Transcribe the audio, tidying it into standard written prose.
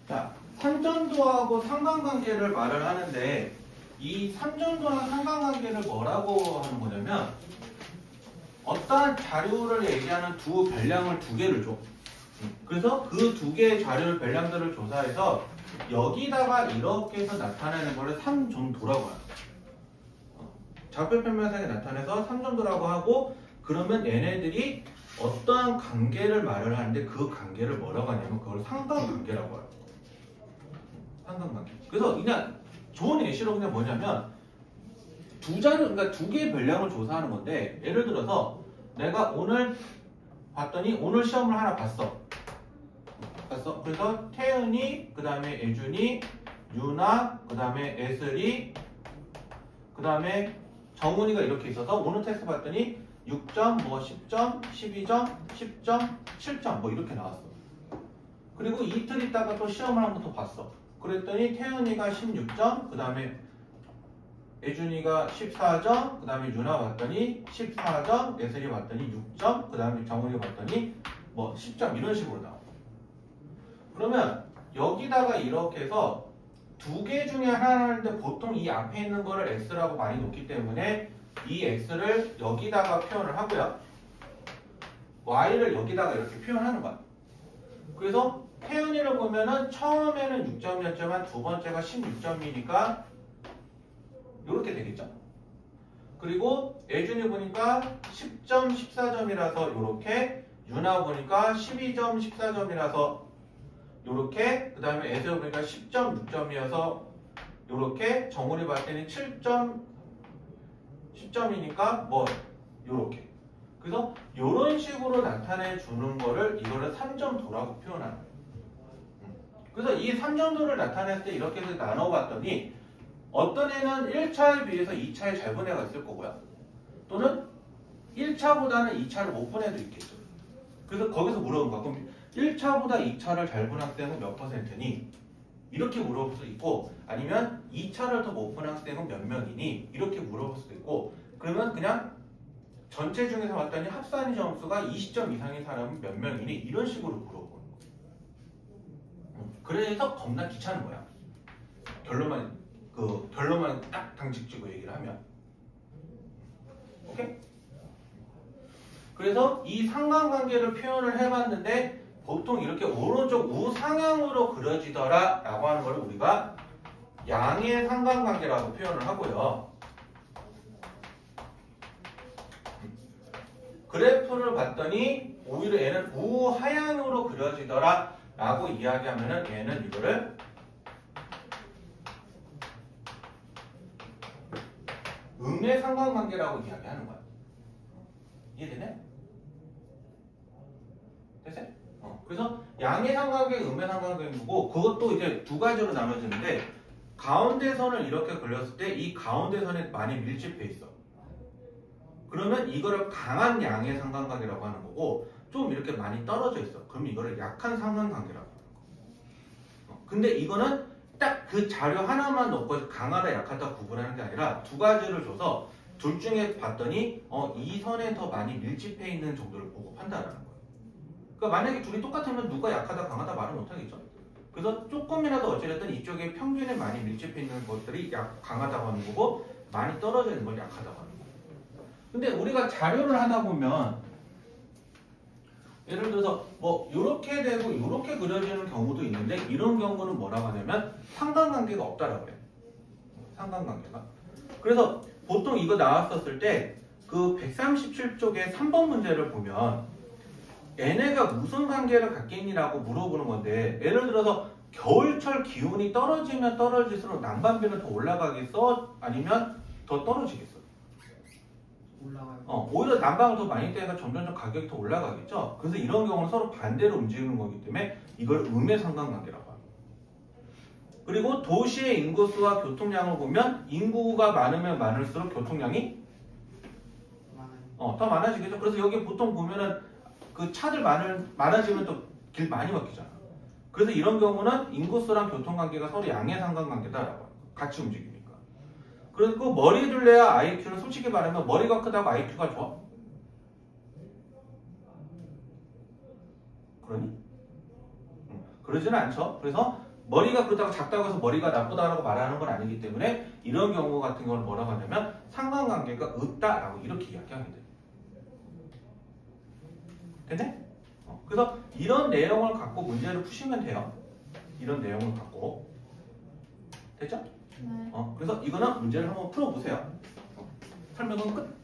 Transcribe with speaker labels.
Speaker 1: 자, 삼전도하고 상관관계를 말을 하는데 이 삼전도나 상관관계를 뭐라고 하는 거냐면 어떠한 자료를 얘기하는 두 별량을 두 개를 줘. 그래서 그 두 개의 자료를 별량들을 조사해서 여기다가 이렇게 해서 나타내는 거를 삼전도라고 해요. 좌표 평면상에 나타내서 삼전도라고 하고 그러면 얘네들이 어떠한 관계를 말을 하는데 그 관계를 뭐라고 하냐면 그걸 상관관계라고 해요. 상관관계. 그래서 그냥 좋은 예시로 그냥 뭐냐면 두 자료, 그러니까 두 개의 별량을 조사하는 건데 예를 들어서 내가 오늘 봤더니 오늘 시험을 하나 봤어. 그래서 태은이, 그 다음에 예준이, 유나, 그 다음에 애슬이, 그 다음에 정훈이가 이렇게 있어서 오늘 테스트 봤더니 6점, 뭐 10점, 12점, 10점, 7점 뭐 이렇게 나왔어. 그리고 이틀 있다가 또 시험을 한 번 더 봤어. 그랬더니 태은이가 16점, 그 다음에 예준이가 14점, 그 다음에 유나 봤더니 14점, 예슬이 봤더니 6점, 그 다음에 정훈이가 봤더니 뭐 10점 이런 식으로 나와. 그러면 여기다가 이렇게 해서 두 개 중에 하나인데 보통 이 앞에 있는 거를 x라고 많이 놓기 때문에 이 x를 여기다가 표현을 하고요. y를 여기다가 이렇게 표현하는 거야. 그래서 태은이를 보면은 처음에는 6점이었지만 두 번째가 16점이니까 이렇게 되겠죠. 그리고 예준이 보니까 10점, 14점이라서 이렇게, 유나 보니까 12점, 14점이라서 이렇게, 그 다음에 애슬 보니까 10점, 6점이어서 이렇게, 정훈이 봤을 때는 7점, 10점이니까 뭐 이렇게. 그래서 이런 식으로 나타내 주는 거를 이거를 3점도라고 표현하는 거예요. 그래서 이 3점도를 나타낼 때 이렇게 해서 나눠봤더니 어떤 애는 1차에 비해서 2차에 잘 본 애가 있을 거고요. 또는 1차보다는 2차를 못 본 애도 있겠죠. 그래서 거기서 물어본 거야. 그럼 1차보다 2차를 잘 본 학생은 몇 %니? 이렇게 물어볼 수도 있고 아니면 2차를 더 못 본 학생은 몇 명이니? 이렇게 물어볼 수도 있고 그러면 그냥 전체 중에서 봤더니 합산 점수가 20점 이상인 사람은 몇 명이니? 이런 식으로 물어보는 거야. 그래서 겁나 귀찮은 거야. 결론만 딱 당직지고 얘기를 하면. 오케이? 그래서 이 상관관계를 표현을 해봤는데 보통 이렇게 오른쪽 우상향으로 그려지더라 라고 하는 걸 우리가 양의 상관관계라고 표현을 하고요. 그래프를 봤더니 오히려 얘는 우하향으로 그려지더라 라고 이야기하면은 얘는 이거를 음의 상관관계라고 이야기하는 거야. 이해되네? 됐어요? 그래서 양의 상관관계, 음의 상관관계고 그것도 이제 두 가지로 나눠지는데 가운데 선을 이렇게 그렸을 때 이 가운데 선에 많이 밀집해 있어. 그러면 이거를 강한 양의 상관관계라고 하는 거고 좀 이렇게 많이 떨어져 있어. 그럼 이거를 약한 상관관계라고 하는 거. 근데 이거는 딱 그 자료 하나만 놓고 강하다 약하다 구분하는 게 아니라 두 가지를 줘서 둘 중에 봤더니 이 선에 더 많이 밀집해 있는 정도를 보고 판단하는 거예요. 그러니까 만약에 둘이 똑같으면 누가 약하다 강하다 말을 못하겠죠. 그래서 조금이라도 어찌됐든 이쪽에 평균에 많이 밀집해 있는 것들이 강하다고 하는 거고 많이 떨어져 있는 걸 약하다고 하는 거예요. 근데 우리가 자료를 하다 보면 예를 들어서 뭐 이렇게 되고 이렇게 그려지는 경우도 있는데 이런 경우는 뭐라고 하냐면 상관관계가 없다라고 해요. 상관관계가. 그래서 보통 이거 나왔었을 때 그 137쪽의 3번 문제를 보면 얘네가 무슨 관계를 갖겠니라고 물어보는 건데 예를 들어서 겨울철 기온이 떨어지면 떨어질수록 난방비는 더 올라가겠어? 아니면 더 떨어지겠어? 올라가요. 오히려 난방을 더 많이 떼니까 점점점 가격이 더 올라가겠죠. 그래서 이런 경우는 서로 반대로 움직이는 거기 때문에 이걸 음의 상관관계라고 합니다. 그리고 도시의 인구수와 교통량을 보면 인구가 많으면 많을수록 교통량이 더 많아지겠죠. 그래서 여기 보통 보면은 그 차들 많아지면 또 길 많이 막히잖아. 그래서 이런 경우는 인구수랑 교통관계가 서로 양의 상관관계다라고 합니다. 같이 움직이니까. 그리고 머리 둘레와 IQ는 솔직히 말하면 머리가 크다고 IQ가 좋아? 그러니? 그러지는 않죠. 그래서 머리가 그렇다고 작다고 해서 머리가 나쁘다라고 말하는 건 아니기 때문에 이런 경우 같은 경우는 뭐라고 하냐면 상관관계가 없다라고 이렇게 이야기하게 돼요. 됐네? 그래서 이런 내용을 갖고 문제를 푸시면 돼요. 이런 내용을 갖고. 됐죠?
Speaker 2: 네.
Speaker 1: 그래서 이거는 문제를 한번 풀어보세요. 설명은 끝.